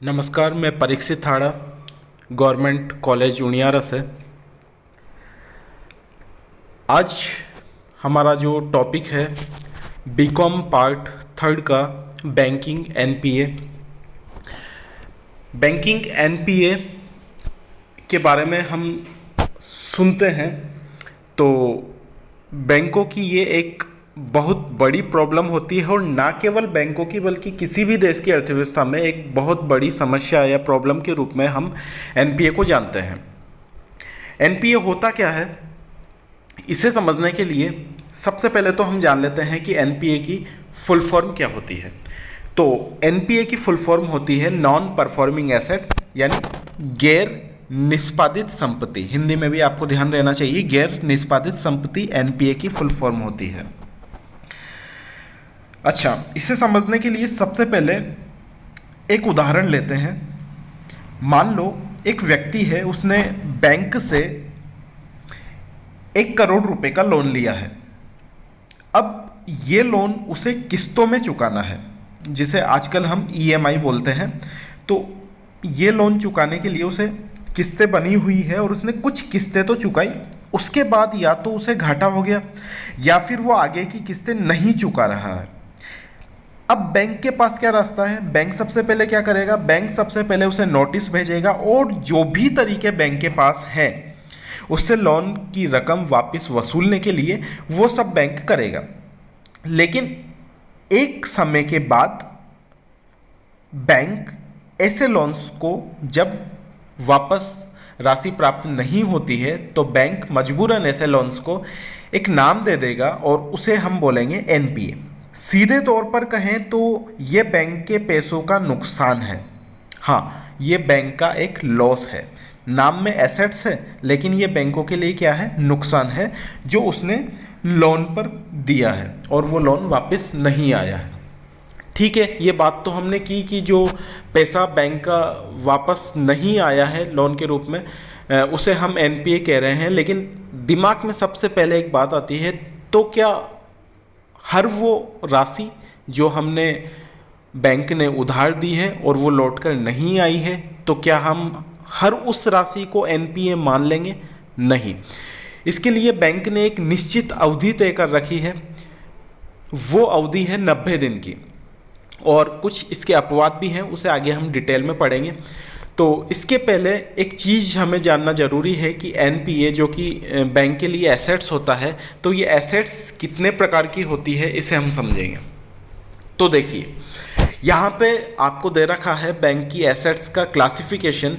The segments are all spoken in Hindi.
नमस्कार, मैं परीक्षित थाड़ा गवर्नमेंट कॉलेज उनियारा से। आज हमारा जो टॉपिक है बीकॉम पार्ट थर्ड का बैंकिंग एनपीए। बैंकिंग एनपीए के बारे में हम सुनते हैं तो बैंकों की ये एक बहुत बड़ी प्रॉब्लम होती है, और ना केवल बैंकों की बल्कि किसी भी देश की अर्थव्यवस्था में एक बहुत बड़ी समस्या या प्रॉब्लम के रूप में हम एनपीए को जानते हैं। एनपीए होता क्या है, इसे समझने के लिए सबसे पहले तो हम जान लेते हैं कि एनपीए की फुल फॉर्म क्या होती है। तो एनपीए की फुल फॉर्म होती है नॉन परफॉर्मिंग एसेट्स, यानी गैर निष्पादित संपत्ति। हिंदी में भी आपको ध्यान रहना चाहिए, गैर निष्पादित संपत्ति एनपीए की फुल फॉर्म होती है। अच्छा, इसे समझने के लिए सबसे पहले एक उदाहरण लेते हैं। मान लो एक व्यक्ति है, उसने बैंक से 1 करोड़ रुपए का लोन लिया है। अब ये लोन उसे किस्तों में चुकाना है, जिसे आजकल हम ईएमआई बोलते हैं। तो ये लोन चुकाने के लिए उसे किस्तें बनी हुई है और उसने कुछ किस्तें तो चुकाई, उसके बाद या तो उसे घाटा हो गया या फिर वो आगे की किस्तें नहीं चुका रहा है। अब बैंक के पास क्या रास्ता है? बैंक सबसे पहले क्या करेगा? बैंक सबसे पहले उसे नोटिस भेजेगा और जो भी तरीके बैंक के पास हैं उससे लोन की रकम वापस वसूलने के लिए वो सब बैंक करेगा। लेकिन एक समय के बाद बैंक ऐसे लोन्स को जब वापस राशि प्राप्त नहीं होती है तो बैंक मजबूरन ऐसे लोन्स को एक नाम दे देगा और उसे हम बोलेंगे एनपीए। सीधे तौर पर कहें तो ये बैंक के पैसों का नुकसान है। हाँ, ये बैंक का एक लॉस है। नाम में एसेट्स है लेकिन ये बैंकों के लिए क्या है? नुकसान है, जो उसने लोन पर दिया है और वो लोन वापस नहीं आया है। ठीक है, ये बात तो हमने की कि जो पैसा बैंक का वापस नहीं आया है लोन के रूप में, उसे हम एनपीए कह रहे हैं। लेकिन दिमाग में सबसे पहले एक बात आती है, तो क्या हर वो राशि जो हमने बैंक ने उधार दी है और वो लौट कर नहीं आई है, तो क्या हम हर उस राशि को एनपीए मान लेंगे? नहीं। इसके लिए बैंक ने एक निश्चित अवधि तय कर रखी है। वो अवधि है 90 दिन की, और कुछ इसके अपवाद भी हैं, उसे आगे हम डिटेल में पढ़ेंगे। तो इसके पहले एक चीज़ हमें जानना ज़रूरी है कि एनपीए जो कि बैंक के लिए एसेट्स होता है, तो ये एसेट्स कितने प्रकार की होती है इसे हम समझेंगे। तो देखिए, यहाँ पे आपको दे रखा है बैंक की एसेट्स का क्लासिफिकेशन।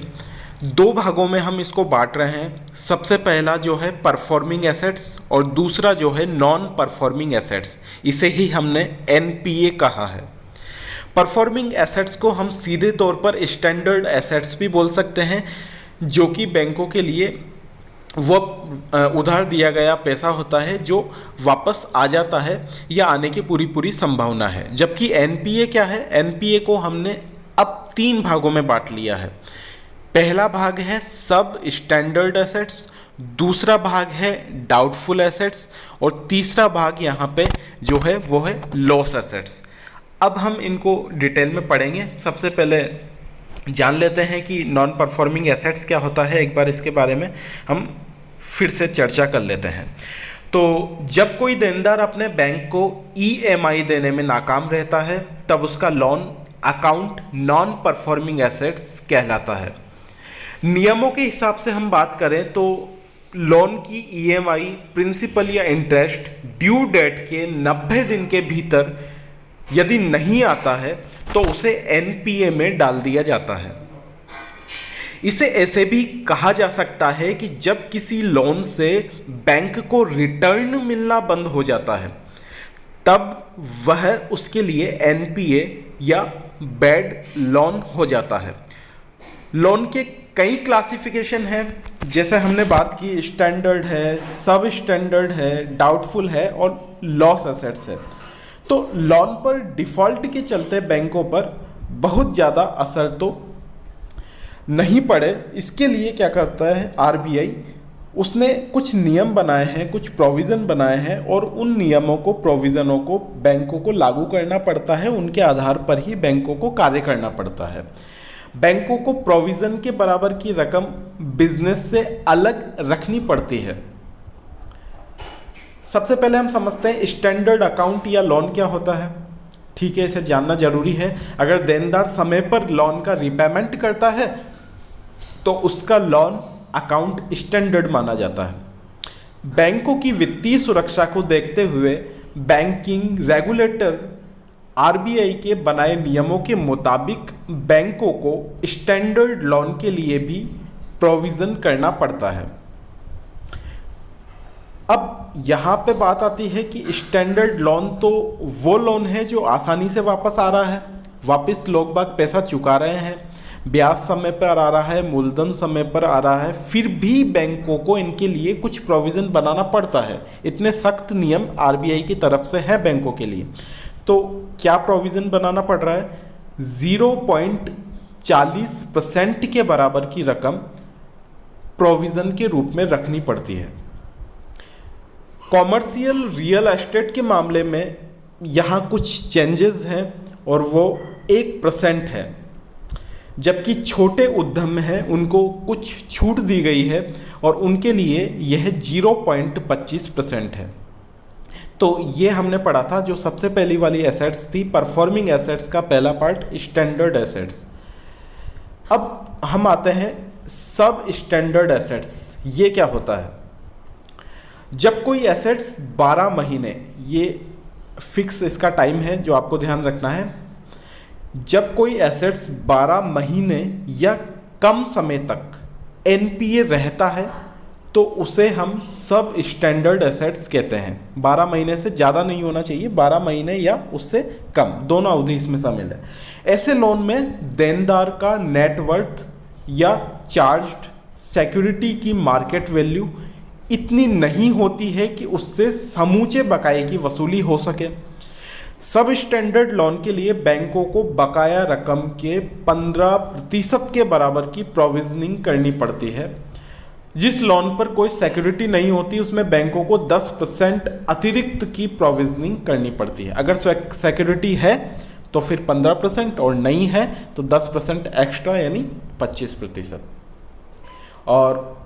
2 भागों में हम इसको बांट रहे हैं। सबसे पहला जो है परफॉर्मिंग एसेट्स और दूसरा जो है नॉन परफॉर्मिंग एसेट्स। इसे ही हमने एनपीए कहा है। परफॉर्मिंग एसेट्स को हम सीधे तौर पर स्टैंडर्ड एसेट्स भी बोल सकते हैं, जो कि बैंकों के लिए वो उधार दिया गया पैसा होता है जो वापस आ जाता है या आने की पूरी पूरी संभावना है। जबकि एनपीए क्या है? एनपीए को हमने अब 3 भागों में बांट लिया है। पहला भाग है सब स्टैंडर्ड एसेट्स, दूसरा भाग है डाउटफुल एसेट्स, और तीसरा भाग यहाँ पे जो है वो है लॉस एसेट्स। अब हम इनको डिटेल में पढ़ेंगे। सबसे पहले जान लेते हैं कि नॉन परफॉर्मिंग एसेट्स क्या होता है। एक बार इसके बारे में हम फिर से चर्चा कर लेते हैं। तो जब कोई देनदार अपने बैंक को ईएमआई देने में नाकाम रहता है, तब उसका loan account non performing assets कहलाता है। नियमों के हिसाब से हम बात करें तो लोन की ईएमआई, प्रिंसिपल या इंटरेस्ट ड्यू डेट के 90 दिन के भीतर यदि नहीं आता है तो उसे एनपीए में डाल दिया जाता है। इसे ऐसे भी कहा जा सकता है कि जब किसी लोन से बैंक को रिटर्न मिलना बंद हो जाता है, तब वह उसके लिए एनपीए या बैड लोन हो जाता है। लोन के कई क्लासिफिकेशन हैं, जैसे हमने बात की स्टैंडर्ड है, सब स्टैंडर्ड है, डाउटफुल है और लॉस एसेट्स है। तो लोन पर डिफ़ॉल्ट के चलते बैंकों पर बहुत ज़्यादा असर तो नहीं पड़े। इसके लिए क्या करता है आरबीआई? उसने कुछ नियम बनाए हैं, कुछ प्रोविज़न बनाए हैं, और उन नियमों को, प्रोविज़नों को बैंकों को लागू करना पड़ता है। उनके आधार पर ही बैंकों को कार्य करना पड़ता है। बैंकों को प्रोविज़न के बराबर की रकम बिजनेस से अलग रखनी पड़ती है। सबसे पहले हम समझते हैं स्टैंडर्ड अकाउंट या लोन क्या होता है। ठीक है, इसे जानना जरूरी है। अगर देनदार समय पर लोन का रिपेमेंट करता है तो उसका लोन अकाउंट स्टैंडर्ड माना जाता है। बैंकों की वित्तीय सुरक्षा को देखते हुए बैंकिंग रेगुलेटर आरबीआई के बनाए नियमों के मुताबिक बैंकों को स्टैंडर्ड लोन के लिए भी प्रोविज़न करना पड़ता है। अब यहाँ पे बात आती है कि स्टैंडर्ड लोन तो वो लोन है जो आसानी से वापस आ रहा है, वापस लोग बाग पैसा चुका रहे हैं, ब्याज समय पर आ रहा है, मूलधन समय पर आ रहा है, फिर भी बैंकों को इनके लिए कुछ प्रोविज़न बनाना पड़ता है। इतने सख्त नियम आरबीआई की तरफ से है बैंकों के लिए। तो क्या प्रोविज़न बनाना पड़ रहा है? 0.40% के बराबर की रकम प्रोविज़न के रूप में रखनी पड़ती है। कॉमर्शियल रियल एस्टेट के मामले में यहाँ कुछ चेंजेस हैं और वो 1% है, जबकि छोटे उद्यम हैं उनको कुछ छूट दी गई है और उनके लिए यह 0.25% है। तो ये हमने पढ़ा था जो सबसे पहली वाली एसेट्स थी, परफॉर्मिंग एसेट्स का पहला पार्ट स्टैंडर्ड एसेट्स। अब हम आते हैं सब स्टैंडर्ड एसेट्स। ये क्या होता है? जब कोई एसेट्स 12 महीने, ये फिक्स इसका टाइम है जो आपको ध्यान रखना है, जब कोई एसेट्स 12 महीने या कम समय तक एनपीए रहता है तो उसे हम सब स्टैंडर्ड एसेट्स कहते हैं। 12 महीने से ज़्यादा नहीं होना चाहिए, 12 महीने या उससे कम, दोनों अवधि इसमें शामिल है। ऐसे लोन में देनदार का नेटवर्थ या चार्ज्ड सिक्योरिटी की मार्केट वैल्यू इतनी नहीं होती है कि उससे समूचे बकाये की वसूली हो सके। सब स्टैंडर्ड लोन के लिए बैंकों को बकाया रकम के 15% के बराबर की प्रोविजनिंग करनी पड़ती है। जिस लोन पर कोई सिक्योरिटी नहीं होती उसमें बैंकों को 10% अतिरिक्त की प्रोविजनिंग करनी पड़ती है। अगर सिक्योरिटी है तो फिर 15% और नहीं है तो 10% एक्स्ट्रा यानी 25%। और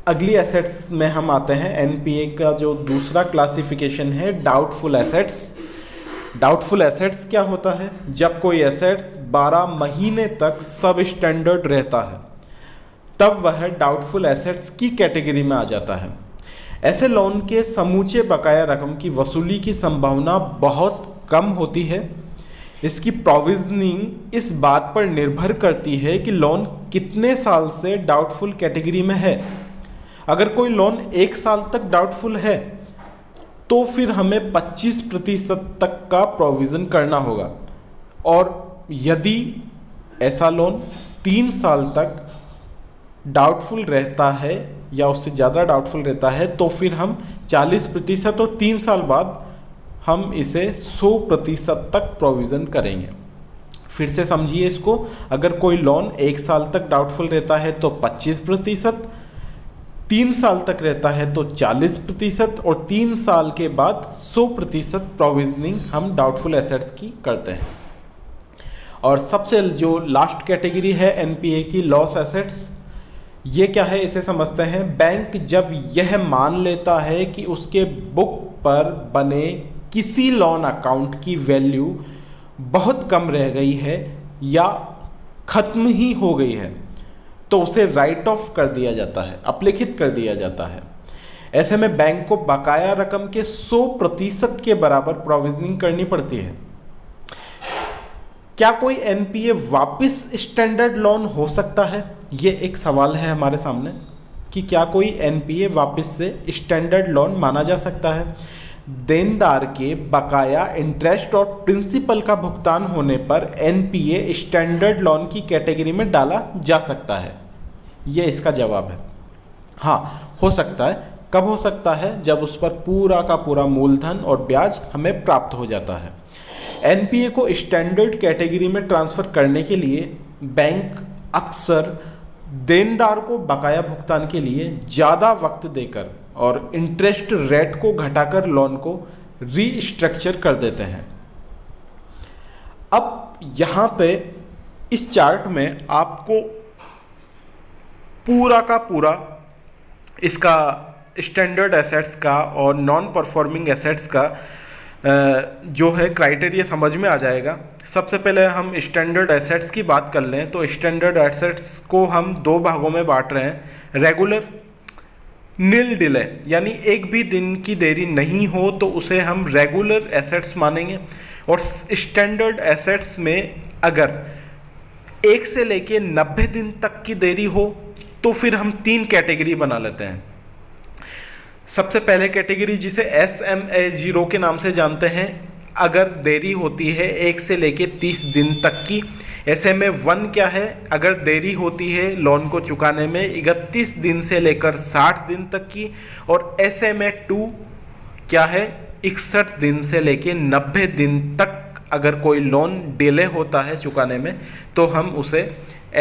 अगली एसेट्स में हम आते हैं। एनपीए का जो दूसरा क्लासिफिकेशन है डाउटफुल एसेट्स। डाउटफुल एसेट्स क्या होता है? जब कोई एसेट्स 12 महीने तक सब स्टैंडर्ड रहता है तब वह डाउटफुल एसेट्स की कैटेगरी में आ जाता है। ऐसे लोन के समूचे बकाया रकम की वसूली की संभावना बहुत कम होती है। इसकी प्रोविजनिंग इस बात पर निर्भर करती है कि लोन कितने साल से डाउटफुल कैटेगरी में है। अगर कोई लोन 1 साल तक डाउटफुल है तो फिर हमें 25% तक का प्रोविज़न करना होगा, और यदि ऐसा लोन 3 साल तक डाउटफुल रहता है या उससे ज़्यादा डाउटफुल रहता है तो फिर हम 40% और 3 साल बाद हम इसे 100% तक प्रोविज़न करेंगे। फिर से समझिए इसको। अगर कोई लोन 1 साल तक डाउटफुल रहता है तो 25%, 3 साल तक रहता है तो 40% और 3 साल के बाद 100% प्रोविजनिंग हम डाउटफुल एसेट्स की करते हैं। और सबसे जो लास्ट कैटेगरी है एनपीए की, लॉस एसेट्स। ये क्या है इसे समझते हैं। बैंक जब यह मान लेता है कि उसके बुक पर बने किसी लोन अकाउंट की वैल्यू बहुत कम रह गई है या ख़त्म ही हो गई है तो उसे राइट ऑफ कर दिया जाता है, अपलिखित कर दिया जाता है। ऐसे में बैंक को बकाया रकम के 100% के बराबर प्रोविजनिंग करनी पड़ती है। क्या कोई एनपीए वापस स्टैंडर्ड लोन हो सकता है? ये एक सवाल है हमारे सामने कि क्या कोई एनपीए वापस से स्टैंडर्ड लोन माना जा सकता है? देनदार के बकाया इंटरेस्ट और प्रिंसिपल का भुगतान होने पर एनपीए स्टैंडर्ड लोन की कैटेगरी में डाला जा सकता है। ये इसका जवाब है। हाँ, हो सकता है। कब हो सकता है? जब उस पर पूरा का पूरा मूलधन और ब्याज हमें प्राप्त हो जाता है। एनपीए को स्टैंडर्ड कैटेगरी में ट्रांसफ़र करने के लिए बैंक अक्सर देनदार को बकाया भुगतान के लिए ज़्यादा वक्त देकर और इंटरेस्ट रेट को घटाकर लोन को रीस्ट्रक्चर कर देते हैं। अब यहाँ पे इस चार्ट में आपको पूरा का पूरा इसका स्टैंडर्ड एसेट्स का और नॉन परफॉर्मिंग एसेट्स का जो है क्राइटेरिया समझ में आ जाएगा। सबसे पहले हम स्टैंडर्ड एसेट्स की बात कर लें तो स्टैंडर्ड एसेट्स को हम दो भागों में बांट रहे हैं। रेगुलर, नील डिले, यानी एक भी दिन की देरी नहीं हो तो उसे हम रेगुलर एसेट्स मानेंगे। और स्टैंडर्ड एसेट्स में अगर 1 से लेके 90 दिन तक की देरी हो तो फिर हम 3 कैटेगरी बना लेते हैं। सबसे पहले कैटेगरी जिसे SMA0 के नाम से जानते हैं, अगर देरी होती है 1 से लेके 30 दिन तक की। SMA1 क्या है? अगर देरी होती है लोन को चुकाने में 31 दिन से लेकर 60 दिन तक की। और SMA2 क्या है? 61 दिन से लेके 90 दिन तक अगर कोई लोन डिले होता है चुकाने में तो हम उसे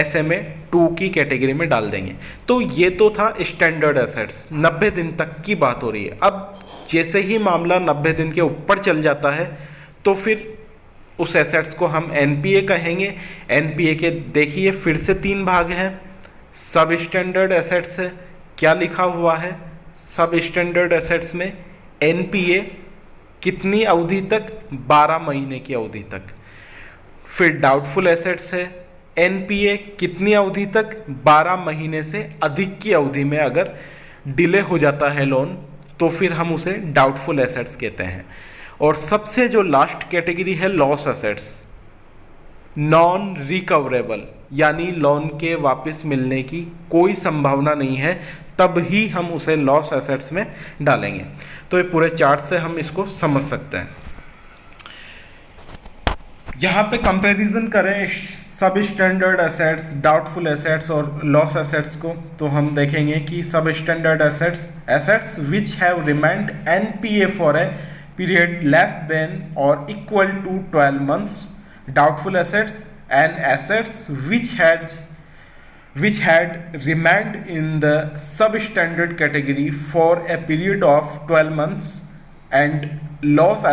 SMA2 की कैटेगरी में डाल देंगे। तो ये तो था स्टैंडर्ड एसेट्स, 90 दिन तक की बात हो रही है। अब जैसे ही मामला 90 दिन के ऊपर चल जाता है तो फिर उस एसेट्स को हम NPA कहेंगे। NPA के देखिए फिर से 3 भाग हैं। सब स्टैंडर्ड एसेट्स है, क्या लिखा हुआ है सब स्टैंडर्ड एसेट्स में? NPA कितनी अवधि तक? 12 महीने की अवधि तक। फिर डाउटफुल एसेट्स है, NPA कितनी अवधि तक? 12 महीने से अधिक की अवधि में अगर डिले हो जाता है लोन तो फिर हम उसे डाउटफुल एसेट्स कहते हैं। और सबसे जो लास्ट कैटेगरी है लॉस एसेट्स, नॉन रिकवरेबल, यानी लोन के वापस मिलने की कोई संभावना नहीं है, तब ही हम उसे लॉस एसेट्स में डालेंगे। तो ये पूरे चार्ट से हम इसको समझ सकते हैं। यहाँ पे कंपैरिजन करें सब स्टैंडर्ड एसेट्स, डाउटफुल एसेट्स और लॉस एसेट्स को, तो हम देखेंगे कि सब standard assets which have remained NPA for a period less than और equal to 12 months, doubtful assets and assets which had remained in the substandard category for a period of 12 months, and loss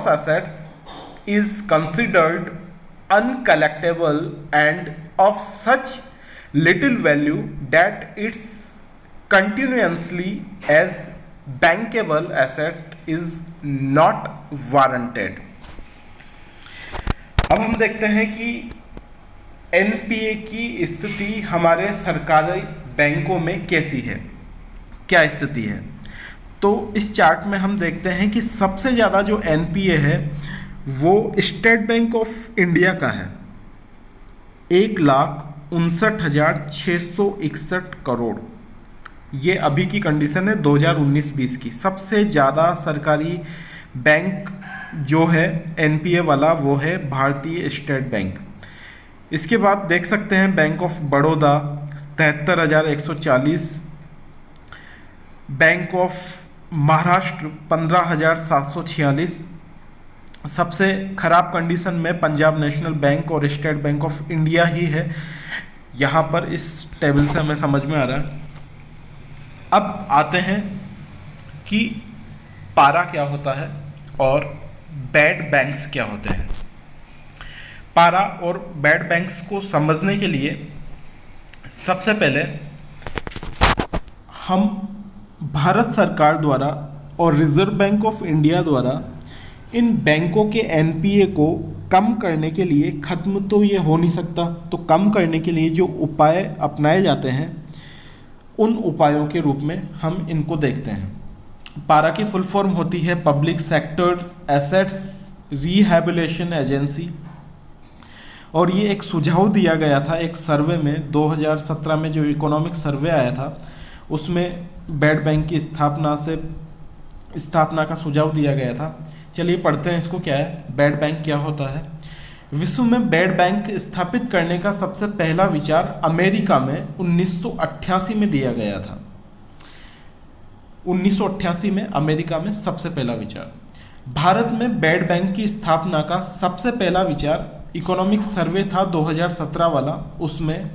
assets is considered uncollectible and of such little value that its continuously as bankable asset is not warranted। अब हम देखते हैं कि NPA की स्थिति हमारे सरकारी बैंकों में कैसी है, क्या स्थिति है। तो इस चार्ट में हम देखते हैं कि सबसे ज़्यादा जो NPA है वो स्टेट बैंक ऑफ इंडिया का है, 1,59,661 करोड़। ये अभी की कंडीशन है 2019-20 की। सबसे ज़्यादा सरकारी बैंक जो है NPA वाला वो है भारतीय स्टेट बैंक। इसके बाद देख सकते हैं bank of Baroda 73,140, bank of Maharashtra 15,746। सबसे ख़राब कंडीशन में पंजाब नेशनल बैंक और स्टेट बैंक ऑफ इंडिया ही है। यहाँ पर इस टेबल से हमें समझ में आ रहा है। अब आते हैं कि पारा क्या होता है और बैड बैंक्स क्या होते हैं। पारा और बैड बैंक्स को समझने के लिए सबसे पहले हम भारत सरकार द्वारा और रिजर्व बैंक ऑफ इंडिया द्वारा इन बैंकों के NPA को कम करने के लिए, ख़त्म तो ये हो नहीं सकता, तो कम करने के लिए जो उपाय अपनाए जाते हैं उन उपायों के रूप में हम इनको देखते हैं। पारा की फुल फॉर्म होती है public sector assets rehabilitation agency. और ये एक सुझाव दिया गया था एक सर्वे में, 2017 में जो इकोनॉमिक सर्वे आया था उसमें बैड बैंक की स्थापना का सुझाव दिया गया था। चलिए पढ़ते हैं इसको, क्या है बैड बैंक, क्या होता है। विश्व में बैड बैंक स्थापित करने का सबसे पहला विचार अमेरिका में 1988 में दिया गया था। 1988 में अमेरिका में सबसे पहला विचार। भारत में बैड बैंक की स्थापना का सबसे पहला विचार इकोनॉमिक सर्वे था 2017 वाला, उसमें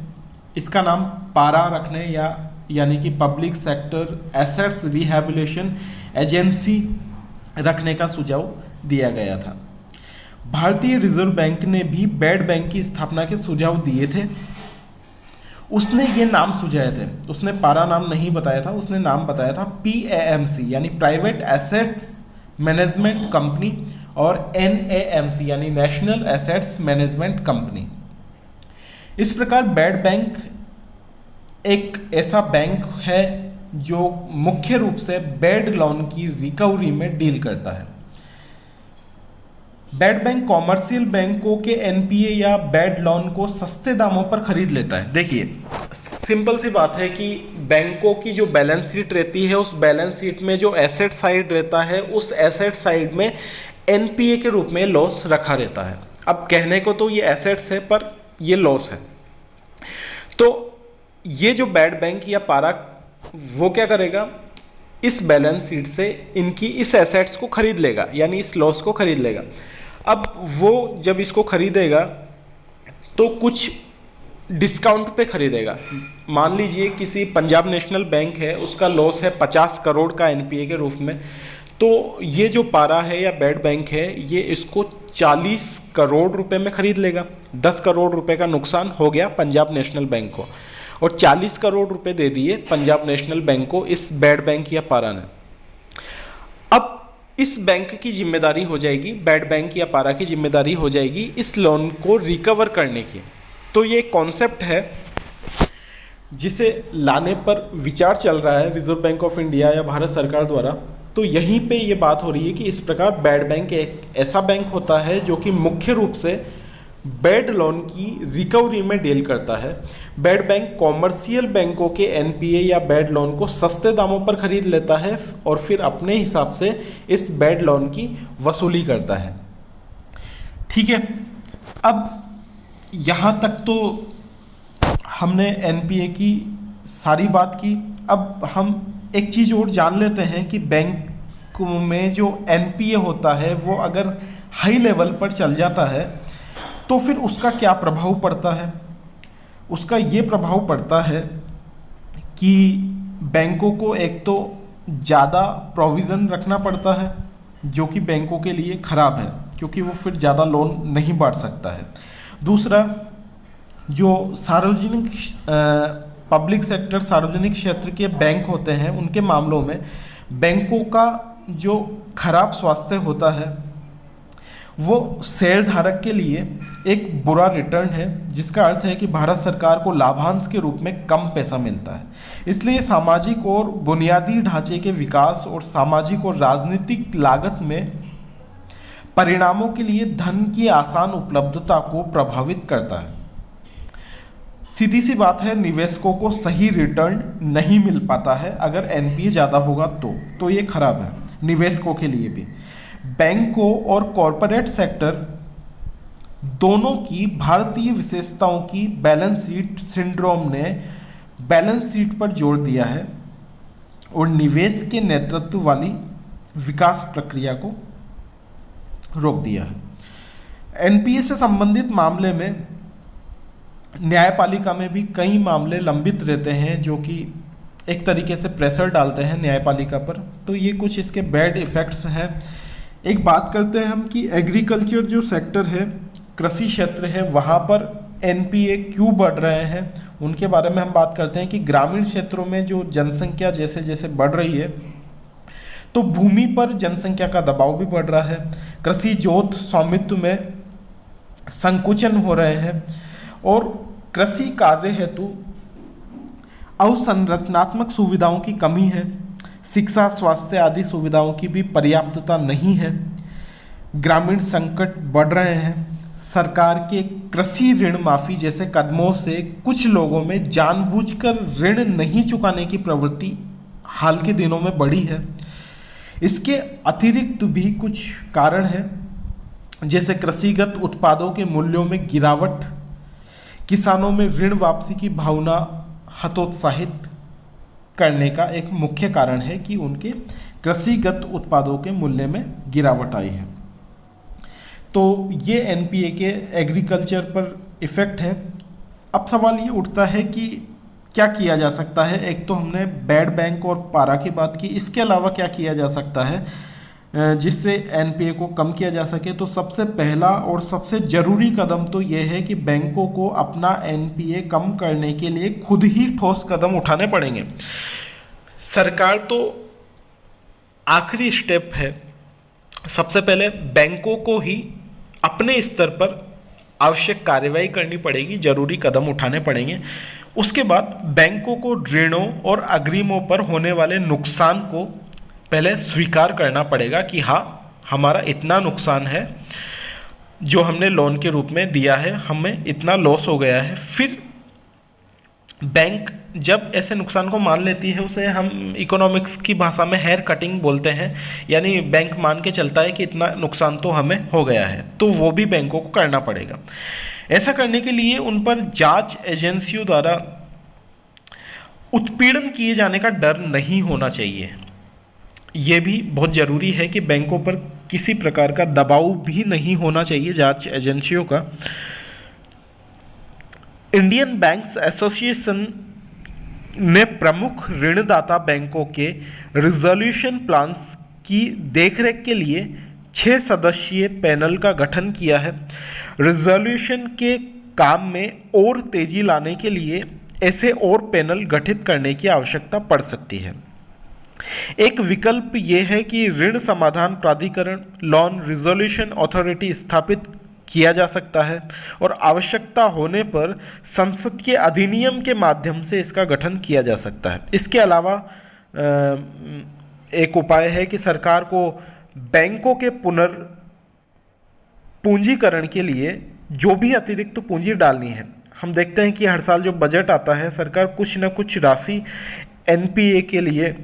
इसका नाम पारा रखने यानी कि public sector assets rehabilitation agency रखने का सुझाव दिया गया था। भारतीय रिजर्व बैंक ने भी बैड बैंक की स्थापना के सुझाव दिए थे। उसने ये नाम सुझाए थे, उसने पारा नाम नहीं बताया था, उसने नाम बताया था PAMC यानी प्राइवेट एसेट्स मैनेजमेंट कंपनी और NAMC यानी नेशनल एसेट्स मैनेजमेंट कंपनी। इस प्रकार बैड बैंक एक ऐसा बैंक है जो मुख्य रूप से बैड लोन की रिकवरी में डील करता है। बैड बैंक कॉमर्शियल बैंकों के NPA या बैड लोन को सस्ते दामों पर खरीद लेता है। देखिए सिंपल सी बात है कि बैंकों की जो बैलेंस शीट रहती है, उस बैलेंस शीट में जो एसेट साइड रहता है, उस एसेट साइड में NPA के रूप में लॉस रखा रहता है। अब कहने को तो ये एसेट्स है पर ये लॉस है। तो ये जो बैड बैंक या पारा वो क्या करेगा, इस बैलेंस शीट से इनकी इस एसेट्स को खरीद लेगा, यानी इस लॉस को खरीद लेगा। अब वो जब इसको खरीदेगा तो कुछ डिस्काउंट पे खरीदेगा। मान लीजिए किसी पंजाब नेशनल बैंक है, उसका लॉस है 50 करोड़ का NPA के रूप में, तो ये जो पारा है या बैड बैंक है ये इसको 40 करोड़ रुपए में खरीद लेगा। 10 करोड़ रुपए का नुकसान हो गया पंजाब नेशनल बैंक को, और 40 करोड़ रुपए दे दिए पंजाब नेशनल बैंक को इस बैड बैंक या पारा ने। अब इस बैंक की जिम्मेदारी हो जाएगी, बैड बैंक या पारा की जिम्मेदारी हो जाएगी इस लोन को रिकवर करने की। तो ये कॉन्सेप्ट है जिसे लाने पर विचार चल रहा है रिजर्व बैंक ऑफ इंडिया या भारत सरकार द्वारा। तो यहीं पे ये बात हो रही है कि इस प्रकार बैड बैंक एक ऐसा बैंक होता है जो कि मुख्य रूप से बैड लोन की रिकवरी में डील करता है। बैड बैंक कॉमर्शियल बैंकों के NPA या बैड लोन को सस्ते दामों पर खरीद लेता है और फिर अपने हिसाब से इस बैड लोन की वसूली करता है। ठीक है, अब यहाँ तक तो हमने NPA की सारी बात की। अब हम एक चीज़ और जान लेते हैं कि बैंक में जो NPA होता है वो अगर हाई लेवल पर चल जाता है तो फिर उसका क्या प्रभाव पड़ता है। उसका ये प्रभाव पड़ता है कि बैंकों को एक तो ज़्यादा प्रोविज़न रखना पड़ता है जो कि बैंकों के लिए ख़राब है, क्योंकि वो फिर ज़्यादा लोन नहीं बांट सकता है। दूसरा, जो सार्वजनिक पब्लिक सेक्टर सार्वजनिक क्षेत्र के बैंक होते हैं उनके मामलों में बैंकों का जो खराब स्वास्थ्य होता है वो शेयर धारक के लिए एक बुरा रिटर्न है, जिसका अर्थ है कि भारत सरकार को लाभांश के रूप में कम पैसा मिलता है। इसलिए सामाजिक और बुनियादी ढांचे के विकास और सामाजिक और राजनीतिक लागत में परिणामों के लिए धन की आसान उपलब्धता को प्रभावित करता है। सीधी सी बात है, निवेशकों को सही रिटर्न नहीं मिल पाता है अगर NPA ज़्यादा होगा तो ये खराब है निवेशकों के लिए भी। बैंकों और कॉरपोरेट सेक्टर दोनों की भारतीय विशेषताओं की बैलेंस शीट सिंड्रोम ने बैलेंस शीट पर जोर दिया है और निवेश के नेतृत्व वाली विकास प्रक्रिया को रोक दिया है। NPA से संबंधित मामले में न्यायपालिका में भी कई मामले लंबित रहते हैं जो कि एक तरीके से प्रेशर डालते हैं न्यायपालिका पर। तो ये कुछ इसके बैड इफ़ेक्ट्स हैं। एक बात करते हैं हम कि एग्रीकल्चर जो सेक्टर है, कृषि क्षेत्र है, वहाँ पर NPA क्यों बढ़ रहे हैं उनके बारे में हम बात करते हैं कि ग्रामीण क्षेत्रों में जो जनसंख्या जैसे जैसे बढ़ रही है तो भूमि पर जनसंख्या का दबाव भी बढ़ रहा है। कृषि जोत स्वामित्व में संकुचन हो रहे हैं और कृषि कार्य हेतु अवसंरचनात्मक सुविधाओं की कमी है। शिक्षा, स्वास्थ्य आदि सुविधाओं की भी पर्याप्तता नहीं है। ग्रामीण संकट बढ़ रहे हैं। सरकार के कृषि ऋण माफ़ी जैसे कदमों से कुछ लोगों में जानबूझकर ऋण नहीं चुकाने की प्रवृत्ति हाल के दिनों में बढ़ी है। इसके अतिरिक्त भी कुछ कारण हैं, जैसे कृषिगत उत्पादों के मूल्यों में गिरावट, किसानों में ऋण वापसी की भावना हतोत्साहित करने का एक मुख्य कारण है कि उनके कृषिगत उत्पादों के मूल्य में गिरावट आई है। तो ये NPA के एग्रीकल्चर पर इफ़ेक्ट है। अब सवाल ये उठता है कि क्या किया जा सकता है। एक तो हमने बैड बैंक और पारा की बात की, इसके अलावा क्या किया जा सकता है। जिससे एनपीए को कम किया जा सके, तो सबसे पहला और सबसे ज़रूरी कदम तो ये है कि बैंकों को अपना एनपीए कम करने के लिए खुद ही ठोस कदम उठाने पड़ेंगे। सरकार तो आखिरी स्टेप है। सबसे पहले बैंकों को ही अपने स्तर पर आवश्यक कार्रवाई करनी पड़ेगी, जरूरी कदम उठाने पड़ेंगे। उसके बाद बैंकों को ऋणों और अग्रिमों पर होने वाले नुकसान को पहले स्वीकार करना पड़ेगा कि हाँ, हमारा इतना नुकसान है, जो हमने लोन के रूप में दिया है, हमें इतना लॉस हो गया है। फिर बैंक जब ऐसे नुकसान को मान लेती है, उसे हम इकोनॉमिक्स की भाषा में हेयर कटिंग बोलते हैं, यानी बैंक मान के चलता है कि इतना नुकसान तो हमें हो गया है, तो वो भी बैंकों को करना पड़ेगा। ऐसा करने के लिए उन पर जांच एजेंसियों द्वारा उत्पीड़न किए जाने का डर नहीं होना चाहिए। ये भी बहुत ज़रूरी है कि बैंकों पर किसी प्रकार का दबाव भी नहीं होना चाहिए जांच एजेंसियों का। इंडियन बैंक्स एसोसिएशन ने प्रमुख ऋणदाता बैंकों के रिजोल्यूशन प्लान्स की देखरेख के लिए 6 सदस्यीय पैनल का गठन किया है। रिजोल्यूशन के काम में और तेजी लाने के लिए ऐसे और पैनल गठित करने की आवश्यकता पड़ सकती है। एक विकल्प ये है कि ऋण समाधान प्राधिकरण, लोन रिजोल्यूशन अथॉरिटी स्थापित किया जा सकता है और आवश्यकता होने पर संसद के अधिनियम के माध्यम से इसका गठन किया जा सकता है। इसके अलावा एक उपाय है कि सरकार को बैंकों के पुनर्पूंजीकरण के लिए जो भी अतिरिक्त पूंजी डालनी है, हम देखते हैं कि हर साल जो बजट आता है, सरकार कुछ न कुछ राशि एनपीए के लिए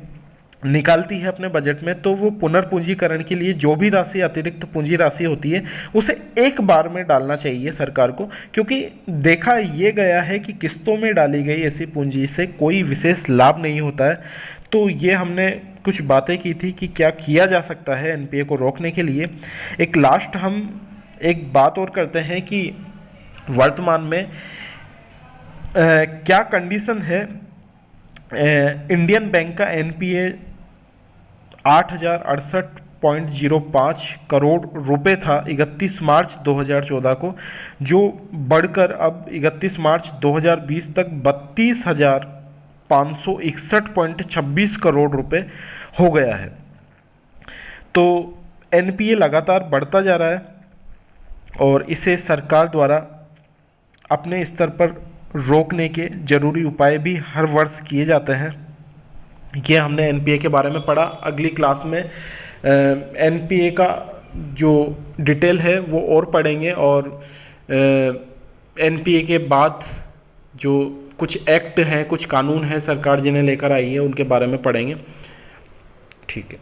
निकालती है अपने बजट में। तो वो पुनर्पूंजीकरण के लिए जो भी राशि अतिरिक्त पूंजी राशि होती है, उसे एक बार में डालना चाहिए सरकार को, क्योंकि देखा ये गया है कि किस्तों में डाली गई ऐसी पूंजी से कोई विशेष लाभ नहीं होता है। तो ये हमने कुछ बातें की थी कि क्या किया जा सकता है एनपीए को रोकने के लिए। एक लास्ट हम एक बात और करते हैं कि वर्तमान में क्या कंडीशन है। इंडियन बैंक का एनपीए 8,068.05 करोड़ रुपए था 31 मार्च 2014 को, जो बढ़कर अब 31 मार्च 2020 तक 32,561.26 करोड़ रुपए हो गया है। तो एनपीए लगातार बढ़ता जा रहा है और इसे सरकार द्वारा अपने स्तर पर रोकने के जरूरी उपाय भी हर वर्ष किए जाते हैं। ये हमने एनपीए के बारे में पढ़ा। अगली क्लास में एनपीए का जो डिटेल है वो और पढ़ेंगे, और एनपीए के बाद जो कुछ एक्ट हैं, कुछ कानून हैं सरकार जिन्हें लेकर आई है, उनके बारे में पढ़ेंगे। ठीक है।